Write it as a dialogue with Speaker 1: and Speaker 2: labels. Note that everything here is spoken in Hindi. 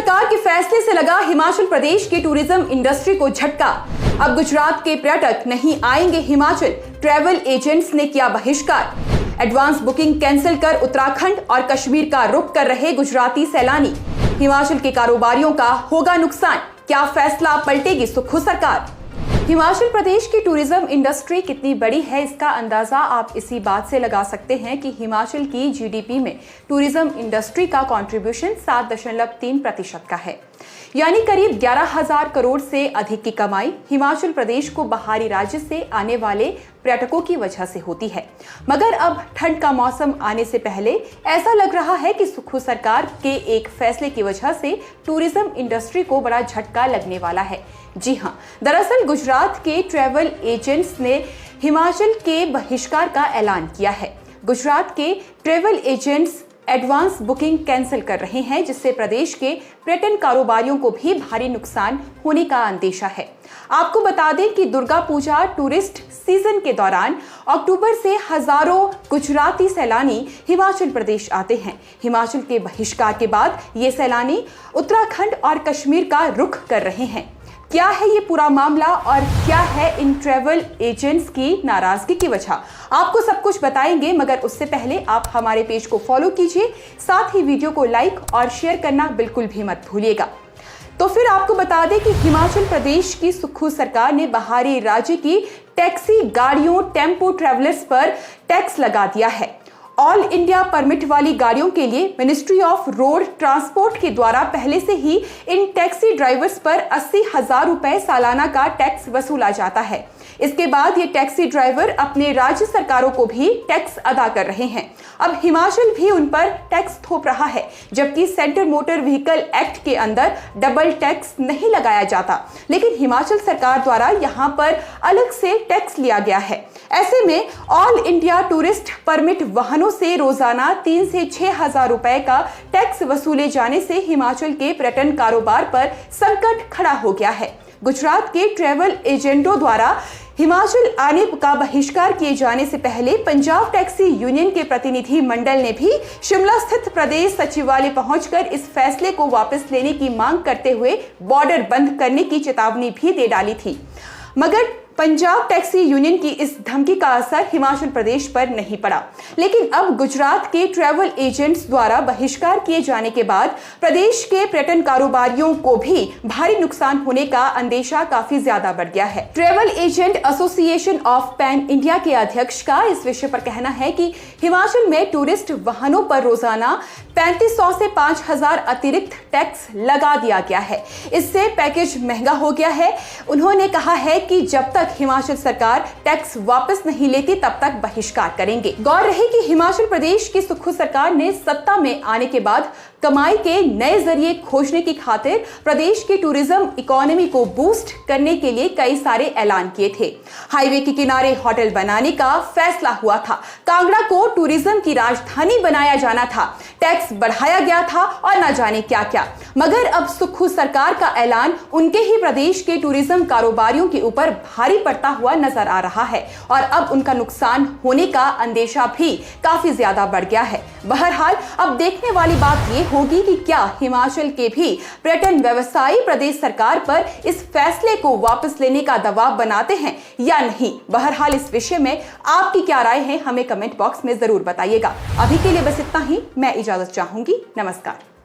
Speaker 1: सरकार के फैसले से लगा हिमाचल प्रदेश की टूरिज्म इंडस्ट्री को झटका। अब गुजरात के पर्यटक नहीं आएंगे हिमाचल, ट्रैवल एजेंट्स ने किया बहिष्कार। एडवांस बुकिंग कैंसिल कर उत्तराखंड और कश्मीर का रुख कर रहे गुजराती सैलानी। हिमाचल के कारोबारियों का होगा नुकसान, क्या फैसला पलटेगी सुक्खू सरकार। हिमाचल प्रदेश की टूरिज्म इंडस्ट्री कितनी बड़ी है, इसका अंदाजा आप इसी बात से लगा सकते हैं कि हिमाचल की जीडीपी में टूरिज्म इंडस्ट्री का कंट्रीब्यूशन 7.3% का है, यानी करीब 11,000 करोड़ से अधिक की कमाई हिमाचल प्रदेश को बाहरी राज्य से आने वाले पर्यटकों की वजह से होती है। मगर अब ठंड का मौसम आने से पहले ऐसा लग रहा है कि सुक्खू सरकार के एक फैसले की वजह से टूरिज्म इंडस्ट्री को बड़ा झटका लगने वाला है। जी हां, दरअसल गुजरात के ट्रैवल एजेंट्स ने हिमाचल के बहिष्कार का ऐलान किया है। गुजरात के travel agents advance booking cancel कर रहे हैं, जिससे प्रदेश के पर्यटन कारोबारियों को भी भारी नुकसान होने का अंदेशा है। आपको बता दें कि दुर्गा पूजा टूरिस्ट सीजन के दौरान अक्टूबर से हजारों गुजराती सैलानी हिमाचल प्रदेश आते हैं। हिमाचल के बहिष्कार के बाद ये सैलानी उत्तराखंड और कश्मीर का रुख कर रहे हैं। क्या है ये पूरा मामला और क्या है इन ट्रैवल एजेंट्स की नाराजगी की वजह, आपको सब कुछ बताएंगे। मगर उससे पहले आप हमारे पेज को फॉलो कीजिए, साथ ही वीडियो को लाइक और शेयर करना बिल्कुल भी मत भूलिएगा। तो फिर आपको बता दें कि हिमाचल प्रदेश की सुक्खू सरकार ने बाहरी राज्य की टैक्सी गाड़ियों, टेम्पो ट्रैवलर्स पर टैक्स लगा दिया है। ऑल इंडिया परमिट वाली गाड़ियों के लिए मिनिस्ट्री ऑफ रोड ट्रांसपोर्ट के द्वारा पहले से ही इन टैक्सी ड्राइवर्स पर 80,000 रुपए सालाना का टैक्स वसूला जाता है। इसके बाद ये टैक्सी ड्राइवर अपने राज्य सरकारों को भी टैक्स अदा कर रहे हैं। अब हिमाचल भी उन पर टैक्स थोप रहा है, जबकि सेंटर मोटर व्हीकल एक्ट के अंदर डबल टैक्स नहीं लगाया जाता, लेकिन हिमाचल सरकार द्वारा यहाँ पर अलग से टैक्स लिया गया है। ऐसे में ऑल इंडिया टूरिस्ट परमिट वाहनों से रोजाना 3 से 6,000 रुपए का टैक्स वसूले जाने से हिमाचल के पर्यटन कारोबार पर संकट खड़ा हो गया है। गुजरात के ट्रैवल एजेंटों द्वारा हिमाचल आने का बहिष्कार किए जाने से पहले पंजाब टैक्सी यूनियन के प्रतिनिधि मंडल ने भी शिमला स्थित प्रदेश सचिवालय पहुंचकर इस फैसले को वापस लेने की मांग करते हुए बॉर्डर बंद करने की चेतावनी भी दे डाली थी। मगर पंजाब टैक्सी यूनियन की इस धमकी का असर हिमाचल प्रदेश पर नहीं पड़ा, लेकिन अब गुजरात के ट्रैवल एजेंट्स द्वारा बहिष्कार किए जाने के बाद प्रदेश के पर्यटन कारोबारियों को भी भारी नुकसान होने का अंदेशा काफी ज्यादा बढ़ गया है। Travel agent association of pan India के अध्यक्ष का इस विषय पर कहना है कि हिमाचल में टूरिस्ट वाहनों पर रोजाना 3500 से 5,000 अतिरिक्त टैक्स लगा दिया गया है। इससे पैकेज महंगा हो गया है। उन्होंने कहा है कि जब तक हिमाचल सरकार टैक्स वापस नहीं लेती तब तक बहिष्कार करेंगे। गौर रहे कि हिमाचल प्रदेश की सुक्खू सरकार ने सत्ता में आने के बाद कमाई के नए जरिए खोजने की खातिर प्रदेश की टूरिज्म इकोनॉमी को बूस्ट करने के लिए कई सारे ऐलान किए थे। हाईवे के किनारे होटल बनाने का फैसला हुआ था, कांगड़ा को टूरिज्म की राजधानी बनाया जाना था, टैक्स बढ़ाया गया था और न जाने क्या क्या। मगर अब सुक्खू सरकार का ऐलान उनके ही प्रदेश के टूरिज्म कारोबारियों के ऊपर भारी पड़ता हुआ नजर आ रहा है और अब उनका नुकसान होने का अंदेशा भी काफी ज्यादा बढ़ गया है। बहरहाल अब देखने वाली बात ये होगी कि क्या हिमाचल के भी पर्यटन व्यवसायी प्रदेश सरकार पर इस फैसले को वापस लेने का दबाव बनाते हैं या नहीं। बहरहाल इस विषय में आपकी क्या राय है, हमें कमेंट बॉक्स में जरूर बताइएगा। अभी के लिए बस इतना ही, मैं इजाजत चाहूंगी। नमस्कार।